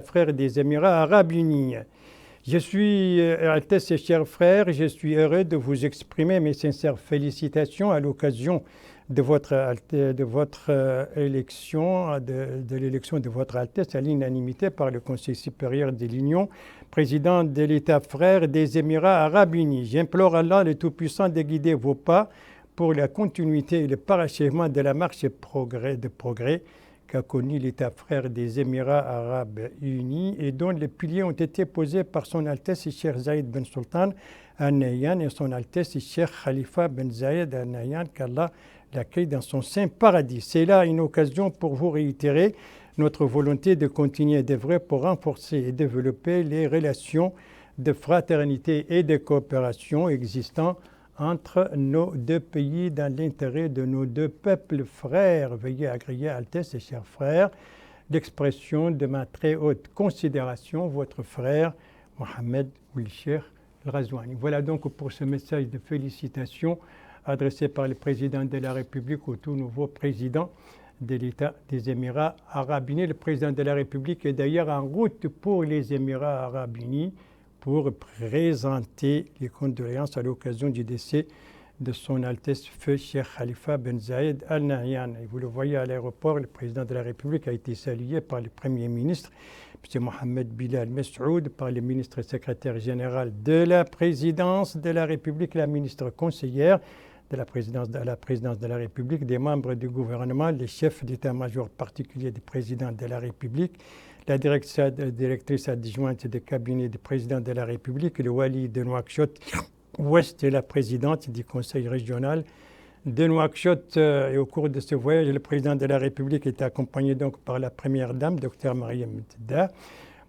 frère des Émirats Arabes Unis. Je suis, Altesse et chers frères, je suis heureux de vous exprimer mes sincères félicitations à l'occasion de votre élection, de l'élection de votre Altesse à l'unanimité par le Conseil supérieur de l'Union, président de l'État frère des Émirats Arabes Unis. J'implore Allah le Tout-Puissant de guider vos pas pour la continuité et le parachèvement de la marche de progrès qu'a connu l'État frère des Émirats Arabes Unis et dont les piliers ont été posés par son Altesse Cheikh Zayed Ben Sultan Al Nahyan et son Altesse Cheikh Khalifa Ben Zayed Al Nahyan, qu'Allah l'accueille dans son saint paradis. C'est là une occasion pour vous réitérer notre volonté de continuer d'œuvrer pour renforcer et développer les relations de fraternité et de coopération existant entre nos deux pays dans l'intérêt de nos deux peuples frères. Veuillez agréer, Altesse et chers frères, l'expression de ma très haute considération, votre frère Mohamed Ould Cheikh Al Ghazouani. Voilà donc pour ce message de félicitations adressé par le président de la République au tout nouveau président de l'État des Émirats Arabes Unis. Le président de la République est d'ailleurs en route pour les Émirats Arabes Unis pour présenter les condoléances à l'occasion du décès de son Altesse Feu Cheikh Khalifa Ben Zayed Al Nahyan. Et vous le voyez à l'aéroport, le président de la République a été salué par le Premier ministre, M. Mohamed Bilal Messoud, par le ministre secrétaire général de la présidence de la République, la ministre conseillère de la présidence de la République, des membres du gouvernement, les chefs d'état-major particulier du président de la République, la directrice adjointe du cabinet du président de la République, le wali de Nouakchott Ouest et la présidente du conseil régional de Nouakchott. Et au cours de ce voyage, le président de la République était accompagné donc par la première dame, Dr Mariam Tda,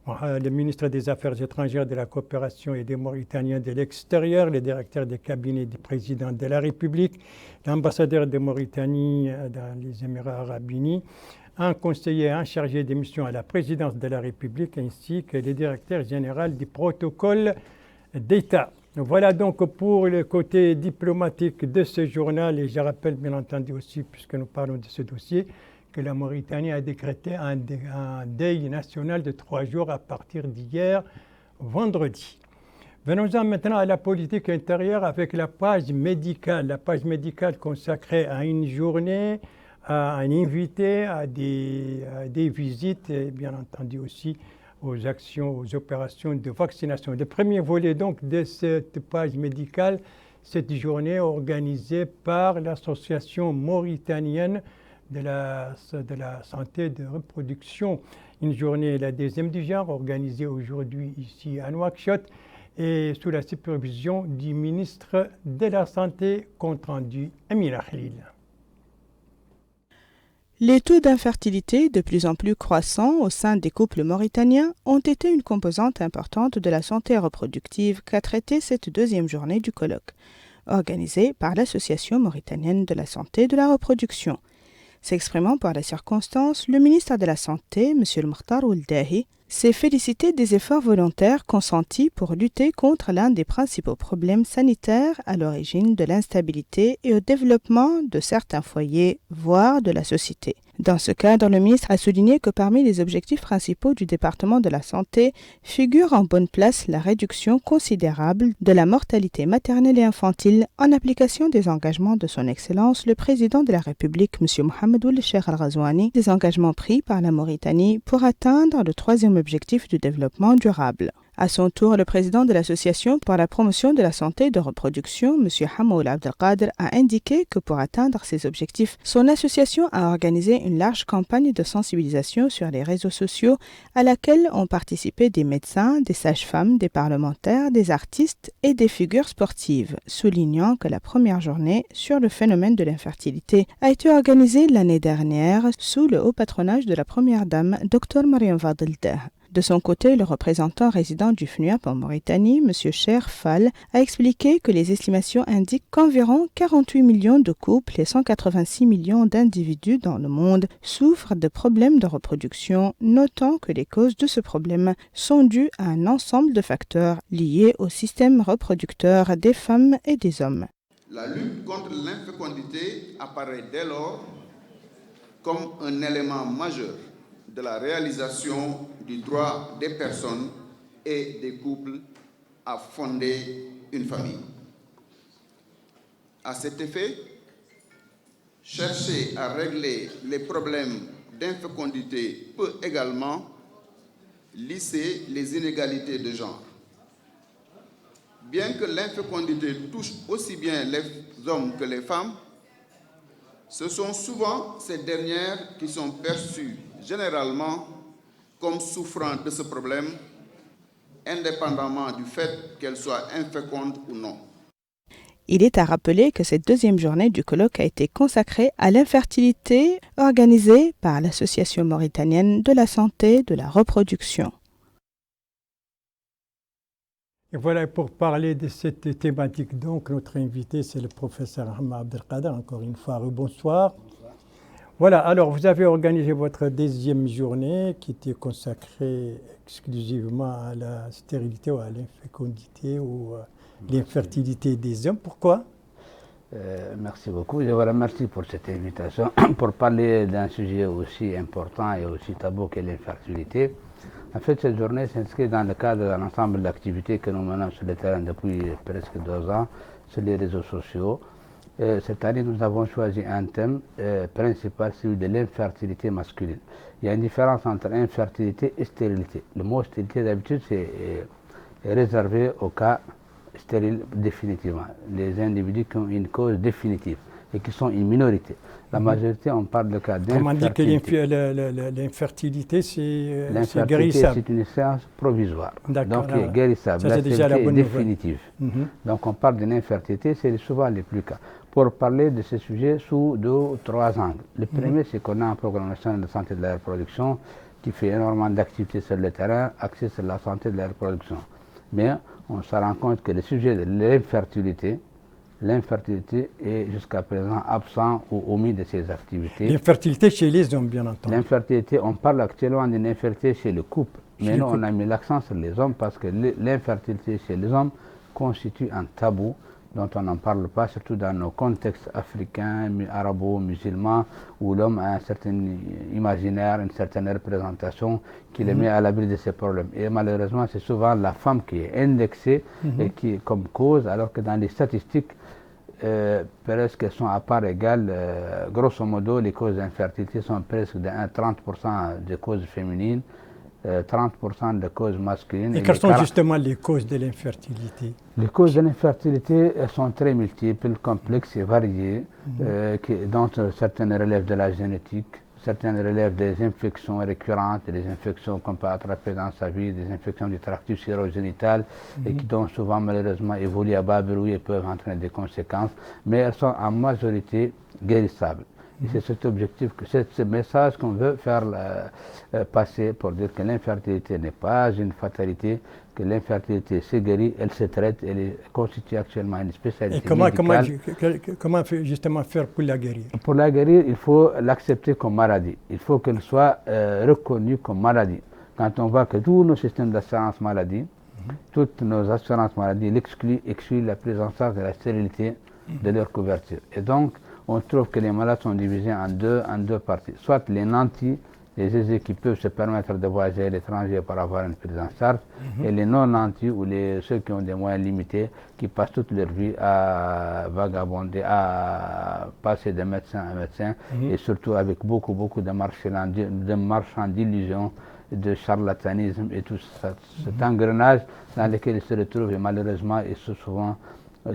le ministre des Affaires étrangères, de la coopération et des Mauritaniens de l'extérieur, le directeur des cabinets du président de la République, l'ambassadeur de Mauritanie dans les Émirats Arabes Unis, un conseiller en chargé des missions à la présidence de la République ainsi que le directeur général du protocole d'État. Voilà donc pour le côté diplomatique de ce journal et je rappelle bien entendu aussi, puisque nous parlons de ce dossier, que la Mauritanie a décrété un deuil national de 3 jours à partir d'hier, vendredi. Venons-en maintenant à la politique intérieure avec la page médicale consacrée à une journée, à un invité, à des visites et bien entendu aussi aux actions, aux opérations de vaccination. Le premier volet donc de cette page médicale, cette journée organisée par l'Association mauritanienne de la santé de reproduction. Une journée, la deuxième du genre, organisée aujourd'hui ici à Nouakchott et sous la supervision du ministre de la Santé, compte rendu Amina Khalil. Les taux d'infertilité de plus en plus croissants au sein des couples mauritaniens ont été une composante importante de la santé reproductive qu'a traité cette deuxième journée du colloque, organisée par l'Association mauritanienne de la santé de la reproduction. S'exprimant par les circonstances, le ministre de la Santé, M. Mokhtar Ould Dahi, s'est félicité des efforts volontaires consentis pour lutter contre l'un des principaux problèmes sanitaires à l'origine de l'instabilité et au développement de certains foyers, voire de la société. Dans ce cadre, le ministre a souligné que parmi les objectifs principaux du département de la santé figure en bonne place la réduction considérable de la mortalité maternelle et infantile en application des engagements de son Excellence le président de la République, M. Mohamed Ould Cheikh Al Ghazouani, des engagements pris par la Mauritanie pour atteindre le troisième objectif du développement durable. À son tour, le président de l'Association pour la promotion de la santé de reproduction, M. Hamoul Abdelkader, a indiqué que pour atteindre ces objectifs, son association a organisé une large campagne de sensibilisation sur les réseaux sociaux à laquelle ont participé des médecins, des sages-femmes, des parlementaires, des artistes et des figures sportives, soulignant que la première journée sur le phénomène de l'infertilité a été organisée l'année dernière sous le haut patronage de la première dame, Dr Mariam Fadel Deh. De son côté, le représentant résident du FNUAP en Mauritanie, M. Cher Fall, a expliqué que les estimations indiquent qu'environ 48 millions de couples et 186 millions d'individus dans le monde souffrent de problèmes de reproduction, notant que les causes de ce problème sont dues à un ensemble de facteurs liés au système reproducteur des femmes et des hommes. La lutte contre l'infécondité apparaît dès lors comme un élément majeur de la réalisation du droit des personnes et des couples à fonder une famille. À cet effet, chercher à régler les problèmes d'infécondité peut également lisser les inégalités de genre. Bien que l'infécondité touche aussi bien les hommes que les femmes, ce sont souvent ces dernières qui sont perçues généralement comme souffrant de ce problème, indépendamment du fait qu'elles soient infécondes ou non. Il est à rappeler que cette deuxième journée du colloque a été consacrée à l'infertilité organisée par l'Association mauritanienne de la santé de la reproduction. Et voilà, pour parler de cette thématique, donc, notre invité, c'est le professeur Ahmed Abdelkader. Encore une fois, bonsoir. Voilà, alors vous avez organisé votre deuxième journée qui était consacrée exclusivement à la stérilité ou à l'infécondité ou à l'infertilité des hommes. Pourquoi? Merci beaucoup. Je vous remercie pour cette invitation pour parler d'un sujet aussi important et aussi tabou qu'est l'infertilité. En fait, cette journée s'inscrit dans le cadre d'un ensemble d'activités que nous menons sur le terrain depuis presque 2 ans sur les réseaux sociaux. Cette année, nous avons choisi un thème principal, celui de l'infertilité masculine. Il y a une différence entre infertilité et stérilité. Le mot stérilité, d'habitude, c'est réservé au cas stérile définitivement. Les individus qui ont une cause définitive et qui sont une minorité. La majorité, on parle de cas d'infertilité. Comment dire que l'infertilité, c'est l'infertilité, guérissable? c'est une séance provisoire, donc qui est guérissable. Ça, c'est déjà la bonne nouvelle. Définitive. Donc on parle d'une infertilité, c'est souvent les plus cas. Pour parler de ce sujet sous 2 ou 3 angles. Le premier, c'est qu'on a un programme national de santé de la reproduction qui fait énormément d'activités sur le terrain, axé sur la santé de la reproduction. Mais on se rend compte que le sujet de l'infertilité est jusqu'à présent absent ou omis de ces activités. L'infertilité chez les hommes, bien entendu. L'infertilité, on parle actuellement d'une infertilité chez le couple. Mais nous, on a mis l'accent sur les hommes parce que l'infertilité chez les hommes constitue un tabou dont on n'en parle pas, surtout dans nos contextes africains, arabo-musulmans, où l'homme a un certain imaginaire, une certaine représentation qui le met à l'abri de ces problèmes. Et malheureusement, c'est souvent la femme qui est indexée et qui est comme cause, alors que dans les statistiques, presque sont à part égale. Grosso modo, les causes d'infertilité sont presque de 30% de causes féminines, 30% de causes masculines. Et quelles sont justement les causes de l'infertilité? Les causes de l'infertilité sont très multiples, complexes et variées, dont certaines relèvent de la génétique, certaines relèvent des infections récurrentes, des infections qu'on peut attraper dans sa vie, des infections du tract urogénital, et qui ont souvent malheureusement évolué à bas bruit et peuvent entraîner des conséquences, mais elles sont en majorité guérissables. Et c'est cet objectif, c'est ce message qu'on veut faire passer pour dire que l'infertilité n'est pas une fatalité, que l'infertilité se guérit, elle se traite, elle constitue actuellement une spécialité médicale. Comment justement faire pour la guérir? Pour la guérir, il faut l'accepter comme maladie. Il faut qu'elle soit reconnue comme maladie. Quand on voit que tous nos systèmes d'assurance maladie, toutes nos assurances maladie excluent la prise en charge de la stérilité de leur couverture. Et donc, on trouve que les malades sont divisés en deux parties. Soit les nantis, les aisés qui peuvent se permettre de voyager à l'étranger pour avoir une prise en charge, et les non-nantis ou ceux qui ont des moyens limités, qui passent toute leur vie à vagabonder, à passer de médecin à médecin, et surtout avec beaucoup de marchands d'illusions, de charlatanisme et tout cet engrenage dans lequel ils se retrouvent, et malheureusement, ils sont souvent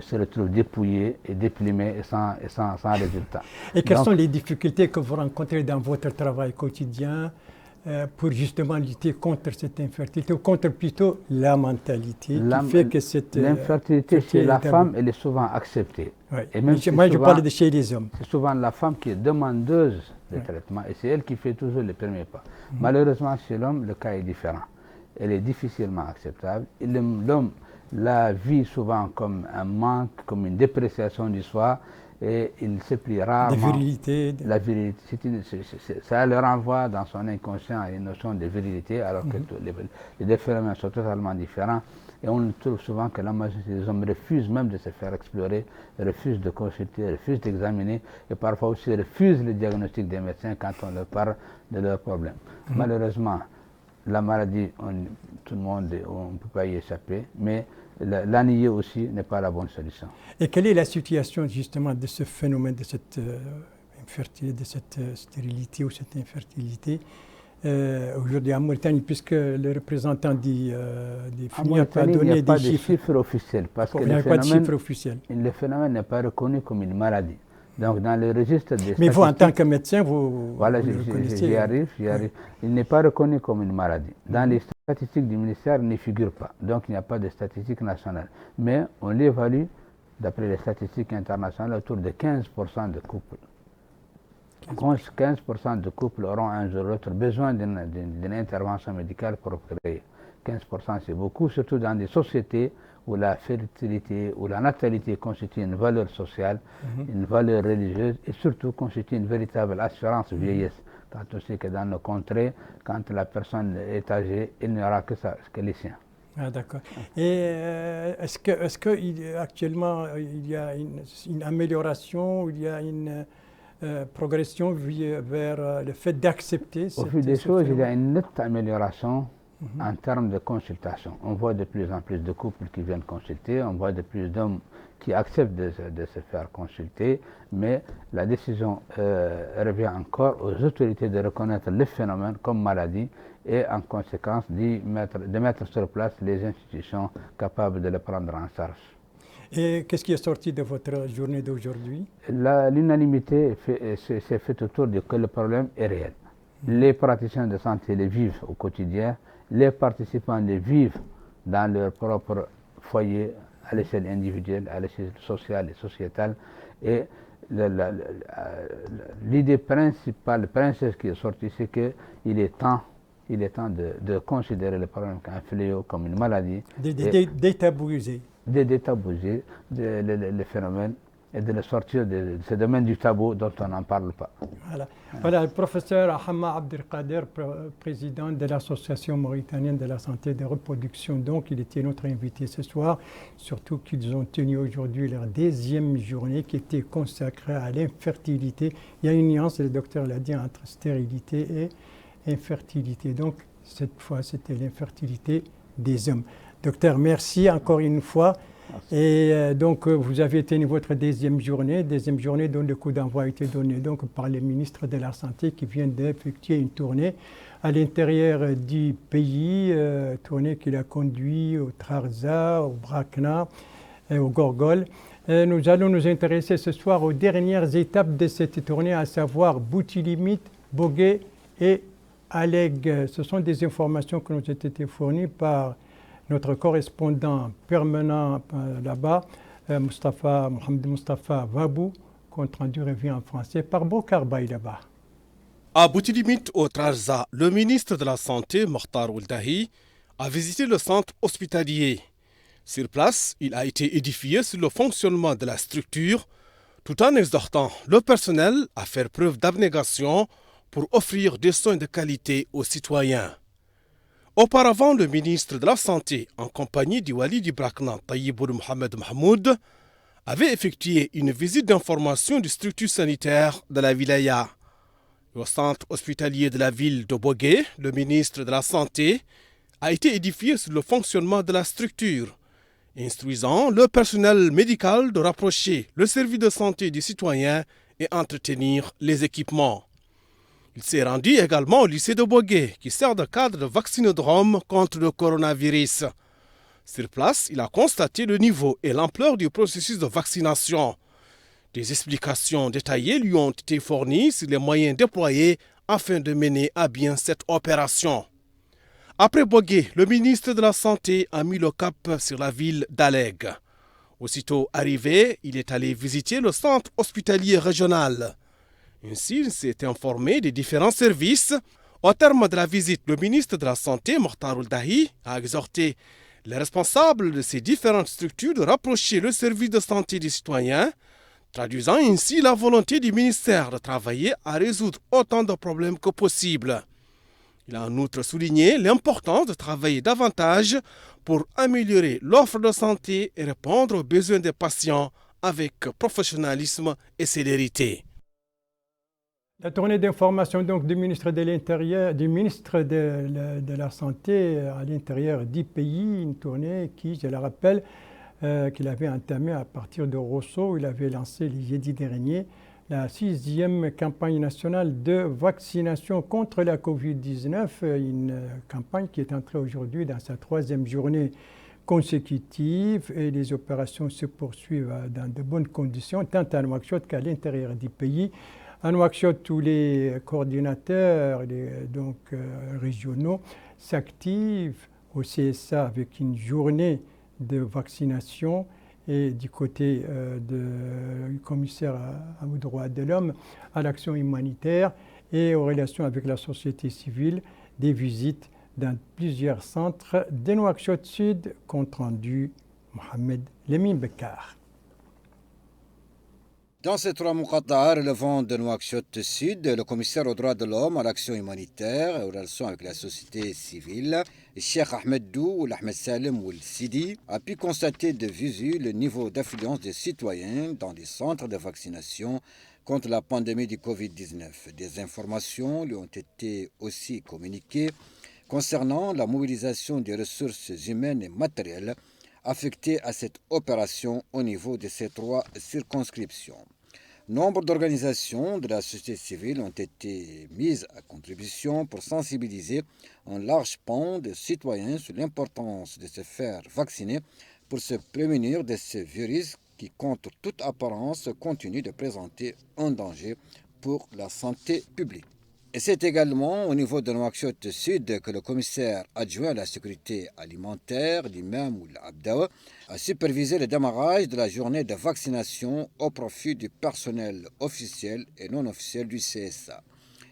se retrouvent dépouillés et déplumés et sans résultat. Et quelles sont les difficultés que vous rencontrez dans votre travail quotidien pour justement lutter contre cette infertilité, ou contre plutôt la mentalité qui fait que cette l'infertilité chez la femme, elle est souvent acceptée. Oui. Et même moi, je parle de chez les hommes. C'est souvent la femme qui est demandeuse de traitement, et c'est elle qui fait toujours le premier pas. Malheureusement, chez l'homme, le cas est différent. Elle est difficilement acceptable. L'homme la vit souvent comme un manque, comme une dépréciation du soi, et il se plie rarement. De virilité. La virilité, ça le renvoie dans son inconscient à une notion de virilité, alors que les deux phénomènes sont totalement différents. Et on trouve souvent que la majorité des hommes refusent même de se faire explorer, refusent de consulter, refusent d'examiner, et parfois aussi refusent le diagnostic des médecins quand on leur parle de leurs problèmes. Malheureusement, la maladie, tout le monde, on ne peut pas y échapper, mais la nier aussi n'est pas la bonne solution. Et quelle est la situation justement de ce phénomène, de cette infertilité, de cette stérilité ou cette infertilité aujourd'hui en Mauritanie, puisque le représentant dit FUNI n'a pas donné des chiffres officiels, parce que le phénomène n'est pas reconnu comme une maladie. Donc dans le registre des Mais vous, en tant que médecin, vous reconnaissez. J'y arrive. Il n'est pas reconnu comme une maladie. Dans les statistiques du ministère, il ne figure pas. Donc il n'y a pas de statistiques nationales. Mais on l'évalue, d'après les statistiques internationales, autour de 15% de couples. 15% de couples auront un jour ou l'autre besoin d'une intervention médicale pour créer. 15% c'est beaucoup, surtout dans des sociétés où la fertilité ou la natalité constitue une valeur sociale, une valeur religieuse et surtout constitue une véritable assurance vieillesse. Quand on sait que dans nos contrées, quand la personne est âgée, il n'y aura que les siens. Ah, d'accord. Et est-ce que actuellement il y a une amélioration, il y a une progression vers le fait d'accepter Au fil des choses, il y a une nette amélioration en termes de consultation. On voit de plus en plus de couples qui viennent consulter, on voit de plus d'hommes qui acceptent de se faire consulter, mais la décision revient encore aux autorités de reconnaître le phénomène comme maladie et en conséquence de mettre sur place les institutions capables de le prendre en charge. Et qu'est-ce qui est sorti de votre journée d'aujourd'hui? L'unanimité s'est faite autour de que le problème est réel. Les praticiens de santé le vivent au quotidien, les participants le vivent dans leur propre foyer, à l'échelle individuelle, à l'échelle sociale et sociétale. Et l'idée principale, princesse qui est sortie, c'est qu'il est temps de considérer le problème comme un fléau, comme une maladie. Détabouiser. Détabouiser le phénomène et de le sortir de ce domaine du tabou dont on n'en parle pas. Voilà, le professeur Ahama Abdelkader, président de l'Association mauritanienne de la santé et de reproduction. Donc, il était notre invité ce soir, surtout qu'ils ont tenu aujourd'hui leur 10e journée qui était consacrée à l'infertilité. Il y a une nuance, le docteur l'a dit, entre stérilité et infertilité. Donc, cette fois, c'était l'infertilité des hommes. Docteur, merci encore une fois. Merci. Et donc, vous avez tenu votre 10e journée dont le coup d'envoi a été donné donc, par le ministre de la Santé qui vient d'effectuer une tournée à l'intérieur du pays, tournée qu'il a conduit au Trarza, au Brakna, et au Gorgol. Et nous allons nous intéresser ce soir aux dernières étapes de cette tournée, à savoir Boutilimit, Bogué et Aleg. Ce sont des informations qui nous ont été fournies par notre correspondant permanent là-bas, Mohamed Mustafa Vabou, compte rendu revient en français par Bokar Baïdaba. À Boutilimit, au Trarza, le ministre de la Santé, Mokhtar Ould-Dahi, a visité le centre hospitalier. Sur place, il a été édifié sur le fonctionnement de la structure, tout en exhortant le personnel à faire preuve d'abnégation pour offrir des soins de qualité aux citoyens. Auparavant, le ministre de la Santé, en compagnie du Wali du Brakna, Tayyibour Mohamed Mahmoud, avait effectué une visite d'information des structures sanitaires de la wilaya. Au centre hospitalier de la ville de Bogué, le ministre de la Santé a été édifié sur le fonctionnement de la structure, instruisant le personnel médical de rapprocher le service de santé des citoyens et entretenir les équipements. Il s'est rendu également au lycée de Bogué, qui sert de cadre de vaccinodrome contre le coronavirus. Sur place, il a constaté le niveau et l'ampleur du processus de vaccination. Des explications détaillées lui ont été fournies sur les moyens déployés afin de mener à bien cette opération. Après Bogué, le ministre de la Santé a mis le cap sur la ville d'Aleg. Aussitôt arrivé, il est allé visiter le centre hospitalier régional. Ainsi, il s'est informé des différents services. Au terme de la visite, le ministre de la Santé, Mokhtar Ould-Dahi, a exhorté les responsables de ces différentes structures de rapprocher le service de santé des citoyens, traduisant ainsi la volonté du ministère de travailler à résoudre autant de problèmes que possible. Il a en outre souligné l'importance de travailler davantage pour améliorer l'offre de santé et répondre aux besoins des patients avec professionnalisme et célérité. La tournée d'information donc du ministre de l'Intérieur, du ministre de la Santé à l'intérieur du pays, une tournée qui, je le rappelle, qu'il avait entamée à partir de Rosso, où il avait lancé le jeudi dernier la 6e campagne nationale de vaccination contre la Covid-19, une campagne qui est entrée aujourd'hui dans sa 3e journée consécutive et les opérations se poursuivent dans de bonnes conditions, tant à Nouakchott qu'à l'intérieur du pays. À Nouakchott, tous les coordinateurs régionaux s'activent au CSA avec une journée de vaccination et du côté du commissaire aux droits de l'homme à l'action humanitaire et aux relations avec la société civile, des visites dans plusieurs centres de Nouakchott Sud, compte rendu Mohamed Lemine Bekar. Dans ces 3 Muqatta'a relevant de Nouakchott Sud, le commissaire aux droits de l'homme, à l'action humanitaire et aux relations avec la société civile, Cheikh Ahmed Dou, Ahmed Salem ou Sidi, a pu constater de visu le niveau d'affluence des citoyens dans les centres de vaccination contre la pandémie du Covid-19. Des informations lui ont été aussi communiquées concernant la mobilisation des ressources humaines et matérielles affectées à cette opération au niveau de ces 3 circonscriptions. Nombre d'organisations de la société civile ont été mises à contribution pour sensibiliser un large pan de citoyens sur l'importance de se faire vacciner pour se prémunir de ce virus qui, contre toute apparence, continue de présenter un danger pour la santé publique. Et c'est également au niveau de Nouakchott Sud que le commissaire adjoint à la sécurité alimentaire, l'imam ou l'Abdawa, a supervisé le démarrage de la journée de vaccination au profit du personnel officiel et non officiel du CSA.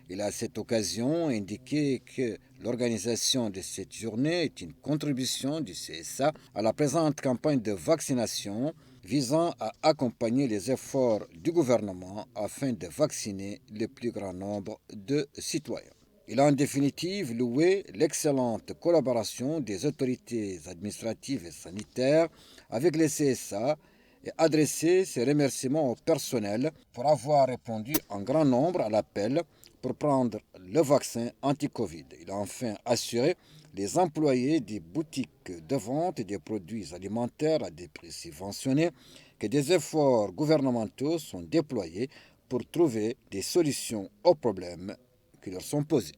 Il a à cette occasion indiqué que l'organisation de cette journée est une contribution du CSA à la présente campagne de vaccination visant à accompagner les efforts du gouvernement afin de vacciner le plus grand nombre de citoyens. Il a en définitive loué l'excellente collaboration des autorités administratives et sanitaires avec les CSA et adressé ses remerciements au personnel pour avoir répondu en grand nombre à l'appel pour prendre le vaccin anti-Covid. Il a enfin assuré les employés des boutiques de vente des produits alimentaires à des prix subventionnés que des efforts gouvernementaux sont déployés pour trouver des solutions aux problèmes qui leur sont posés.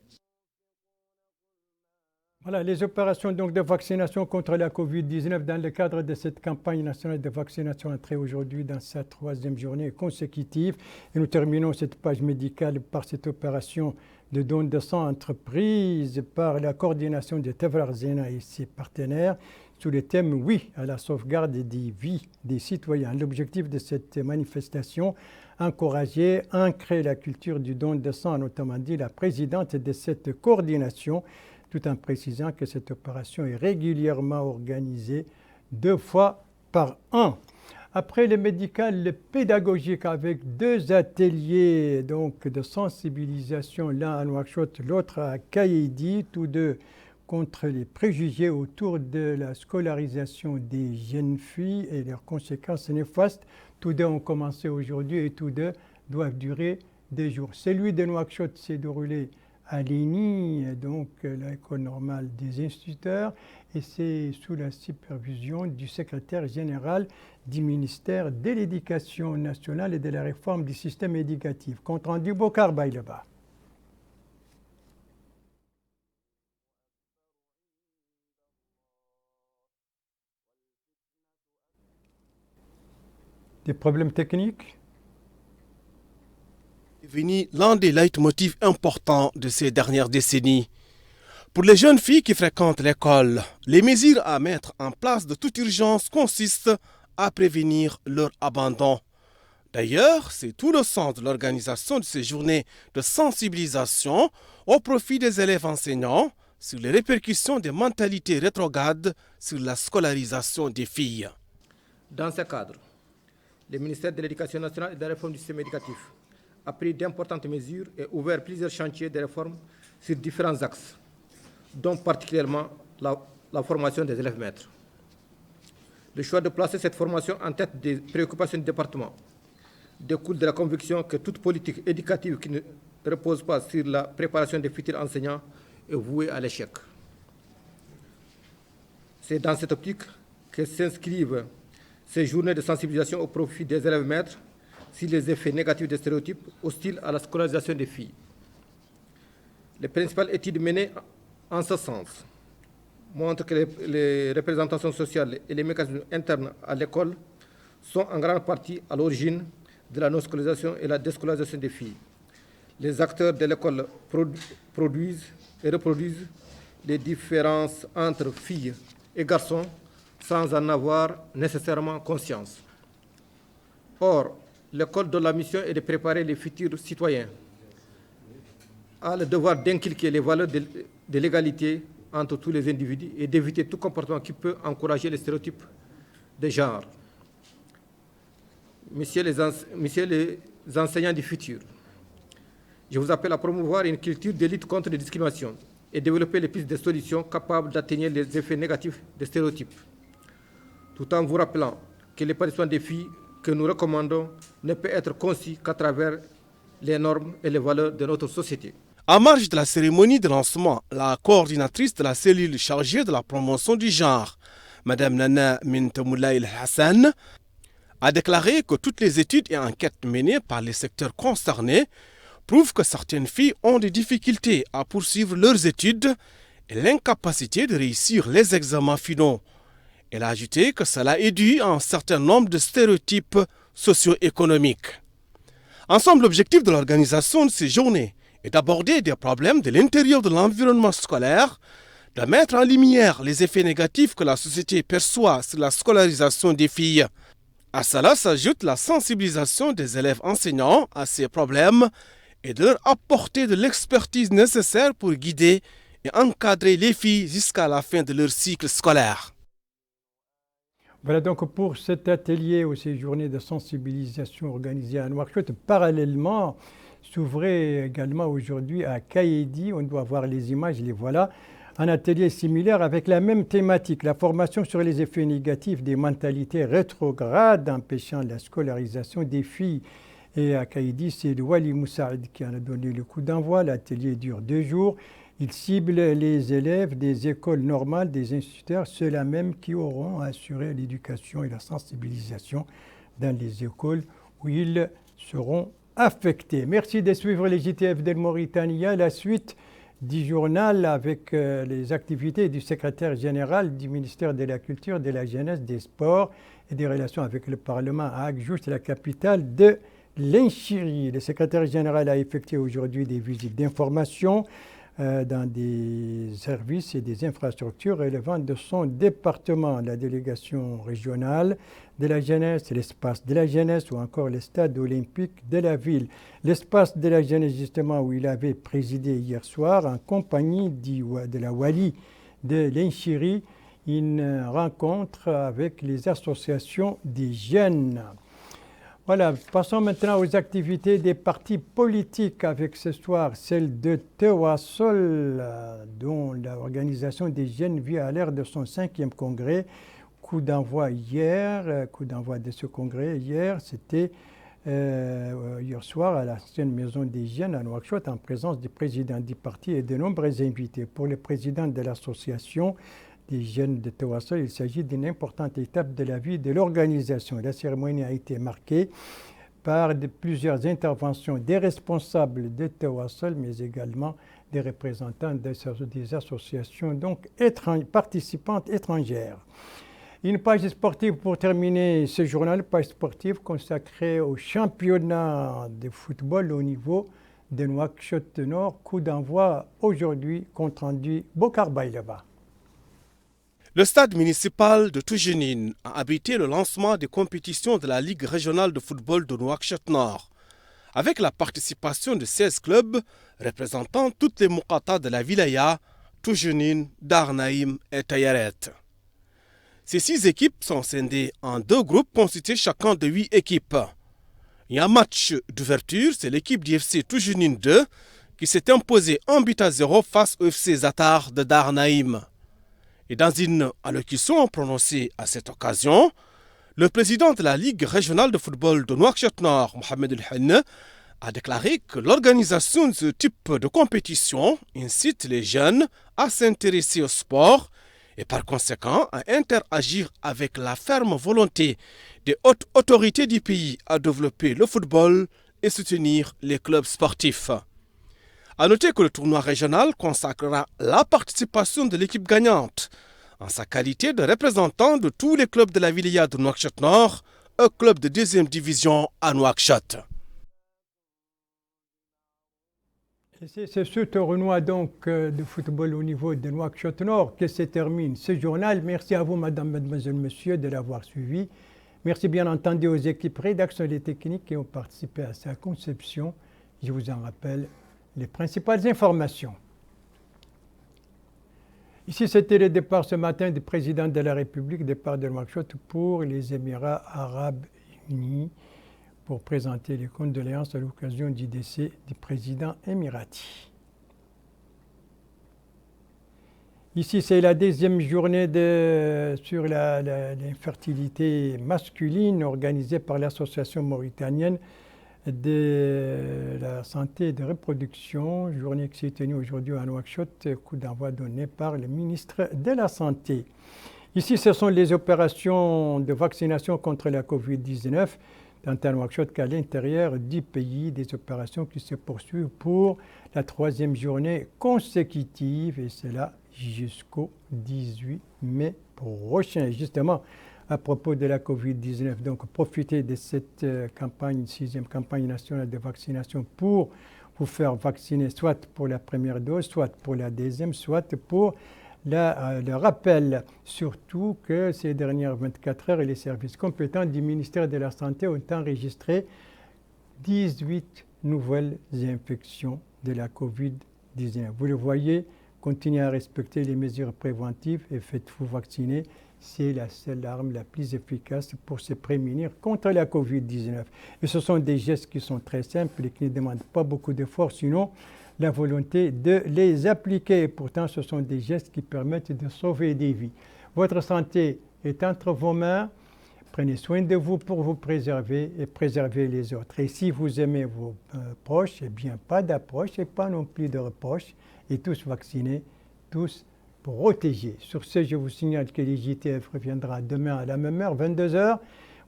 Voilà, les opérations donc de vaccination contre la Covid-19 dans le cadre de cette campagne nationale de vaccination entrée aujourd'hui dans sa 3e journée consécutive. Et nous terminons cette page médicale par cette opération de don de sang entreprise par la coordination de Tevrar Zena et ses partenaires sous le thème « Oui à la sauvegarde des vies des citoyens ». L'objectif de cette manifestation, encourager, ancrer la culture du don de sang, a notamment dit la présidente de cette coordination, tout en précisant que cette opération est régulièrement organisée 2 fois par an. Après le médical, le pédagogique avec 2 ateliers donc, de sensibilisation, l'un à Nouakchott, l'autre à Kaïdi, tous 2 contre les préjugés autour de la scolarisation des jeunes filles et leurs conséquences néfastes. Tous 2 ont commencé aujourd'hui et tous 2 doivent durer des jours. Celui de Nouakchott s'est déroulé à l'ENI, donc l'école normale des instituteurs, et c'est sous la supervision du secrétaire général du ministère de l'Éducation nationale et de la réforme du système éducatif. Compte rendu Bokar Baïleba. Des problèmes techniques? Devenu l'un des leitmotifs importants de ces dernières décennies. Pour les jeunes filles qui fréquentent l'école, les mesures à mettre en place de toute urgence consistent à prévenir leur abandon. D'ailleurs, c'est tout le sens de l'organisation de ces journées de sensibilisation au profit des élèves enseignants sur les répercussions des mentalités rétrogrades sur la scolarisation des filles. Dans ce cadre, le ministère de l'Éducation nationale et de la réforme du système éducatif a pris d'importantes mesures et ouvert plusieurs chantiers de réforme sur différents axes, dont particulièrement la formation des élèves maîtres. Le choix de placer cette formation en tête des préoccupations du département découle de la conviction que toute politique éducative qui ne repose pas sur la préparation des futurs enseignants est vouée à l'échec. C'est dans cette optique que s'inscrivent ces journées de sensibilisation au profit des élèves maîtres sur les effets négatifs des stéréotypes hostiles à la scolarisation des filles. Les principales études menées en ce sens montrent que les représentations sociales et les mécanismes internes à l'école sont en grande partie à l'origine de la non-scolarisation et la déscolarisation des filles. Les acteurs de l'école produisent et reproduisent les différences entre filles et garçons sans en avoir nécessairement conscience. Or, l'école dont la mission est de préparer les futurs citoyens a le devoir d'inculquer les valeurs de l'égalité entre tous les individus et d'éviter tout comportement qui peut encourager les stéréotypes de genre. Messieurs les enseignants du futur, je vous appelle à promouvoir une culture de lutte contre les discriminations et développer les pistes de solutions capables d'atténuer les effets négatifs des stéréotypes, tout en vous rappelant que l'épanouissement des filles que nous recommandons ne peut être conçu qu'à travers les normes et les valeurs de notre société. En marge de la cérémonie de lancement, la coordinatrice de la cellule chargée de la promotion du genre, Mme Nana Mintamoulaye Hassan, a déclaré que toutes les études et enquêtes menées par les secteurs concernés prouvent que certaines filles ont des difficultés à poursuivre leurs études et l'incapacité de réussir les examens finaux. Elle a ajouté que cela est dû à un certain nombre de stéréotypes socio-économiques. Ensemble, l'objectif de l'organisation de ces journées est d'aborder des problèmes de l'intérieur de l'environnement scolaire, de mettre en lumière les effets négatifs que la société perçoit sur la scolarisation des filles. À cela s'ajoute la sensibilisation des élèves enseignants à ces problèmes et de leur apporter de l'expertise nécessaire pour guider et encadrer les filles jusqu'à la fin de leur cycle scolaire. Voilà donc pour cet atelier ou ces journées de sensibilisation organisées à Nouakchott. Parallèlement, s'ouvrait également aujourd'hui à Kaïdi. On doit voir les images, les voilà. Un atelier similaire avec la même thématique, la formation sur les effets négatifs des mentalités rétrogrades empêchant la scolarisation des filles. Et à Kaïdi, c'est le Wali Moussaïd qui en a donné le coup d'envoi. L'atelier dure 2 jours. Il cible les élèves des écoles normales, des instituteurs, ceux-là même qui auront assuré l'éducation et la sensibilisation dans les écoles où ils seront affectés. Merci de suivre les JTF de Mauritanie. La suite du journal avec les activités du secrétaire général du ministère de la Culture, de la Jeunesse, des Sports et des Relations avec le Parlement à Agdjouf, la capitale de l'Inchiri. Le secrétaire général a effectué aujourd'hui des visites d'information dans des services et des infrastructures relevant de son département. La délégation régionale de la jeunesse, l'espace de la jeunesse ou encore le stade olympique de la ville. L'espace de la jeunesse justement où il avait présidé hier soir en compagnie de la Wali de l'Inchiri, une rencontre avec les associations des jeunes. Voilà, passons maintenant aux activités des partis politiques avec ce soir celle de Tewasol, dont l'organisation des jeunes vit à l'ère de son 5e congrès. Coup d'envoi de ce congrès hier, c'était hier soir à l'ancienne maison des jeunes à Nouakchott en présence du président du parti et de nombreux invités. Pour le président de l'association des jeunes de Tewasol, il s'agit d'une importante étape de la vie de l'organisation. La cérémonie a été marquée par plusieurs interventions des responsables de Tewasol, mais également des représentants des associations donc participantes étrangères. Une page sportive pour terminer ce journal, page sportive consacrée au championnat de football au niveau de Nouakchott Nord. Coup d'envoi aujourd'hui, compte rendu Bokar Baïleba. Le stade municipal de Toujénine a abrité le lancement des compétitions de la Ligue régionale de football de Nouakchott Nord, avec la participation de 16 clubs représentant toutes les Moukata de la Wilaya, Toujénine, Darnaïm et Tayaret. Ces 6 équipes sont scindées en 2 groupes constitués chacun de 8 équipes. Il y a un match d'ouverture, c'est l'équipe du FC Toujunine 2 qui s'est imposée 1-0 face au FC Zatar de Dar Naïm. Et dans une allocution prononcée à cette occasion, le président de la Ligue régionale de football de Nouakchott-Nord, Mohamed El Henn, a déclaré que l'organisation de ce type de compétition incite les jeunes à s'intéresser au sport et par conséquent à interagir avec la ferme volonté des hautes autorités du pays à développer le football et soutenir les clubs sportifs. A noter que le tournoi régional consacrera la participation de l'équipe gagnante en sa qualité de représentant de tous les clubs de la wilaya de Nouakchott-Nord, un club de 2e division à Nouakchott. C'est ce tournoi donc de football au niveau de Nouakchott-Nord que se termine ce journal. Merci à vous, madame, mademoiselle, monsieur, de l'avoir suivi. Merci bien entendu aux équipes rédaction et techniques qui ont participé à sa conception. Je vous en rappelle les principales informations. Ici, c'était le départ ce matin du président de la République, départ de Nouakchott pour les Émirats arabes unis, pour présenter les condoléances à l'occasion du décès du président émirati. Ici, c'est la 2e journée sur l'infertilité masculine organisée par l'Association mauritanienne de la santé et de reproduction, journée qui s'est tenue aujourd'hui à Nouakchott, coup d'envoi donné par le ministre de la Santé. Ici, ce sont les opérations de vaccination contre la COVID-19, tant à Nouakchott qu'à l'intérieur du pays, des opérations qui se poursuivent pour la 3e journée consécutive, et c'est là jusqu'au 18 mai prochain. Justement, à propos de la COVID-19, donc profitez de cette campagne, 6e campagne nationale de vaccination pour vous faire vacciner, soit pour la première dose, soit pour la 2e, soit pour le rappel. Surtout que ces dernières 24 heures, les services compétents du ministère de la Santé ont enregistré 18 nouvelles infections de la COVID-19. Vous le voyez, continuez à respecter les mesures préventives et faites-vous vacciner. C'est la seule arme la plus efficace pour se prémunir contre la COVID-19. Et ce sont des gestes qui sont très simples et qui ne demandent pas beaucoup d'efforts, sinon la volonté de les appliquer. Pourtant, ce sont des gestes qui permettent de sauver des vies. Votre santé est entre vos mains. Prenez soin de vous pour vous préserver et préserver les autres. Et si vous aimez vos proches, eh bien, pas d'approche et pas non plus de reproches. Et tous vaccinés, tous protégés. Sur ce, je vous signale que l'IJTF reviendra demain à la même heure, 22h.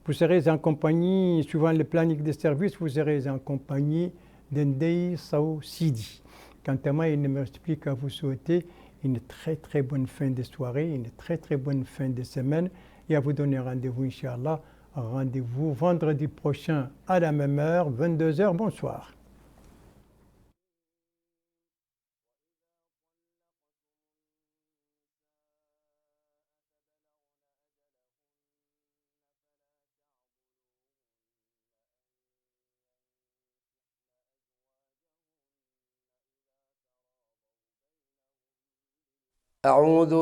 Vous serez en compagnie, suivant le planning des services, vous serez en compagnie d'Ndei Sao Sidi. Quant à moi, il ne me reste plus qu'à vous souhaiter une très très bonne fin de soirée, une très très bonne fin de semaine et à vous donner rendez-vous, Inch'Allah, rendez-vous vendredi prochain à la même heure, 22h. Bonsoir. أعوذ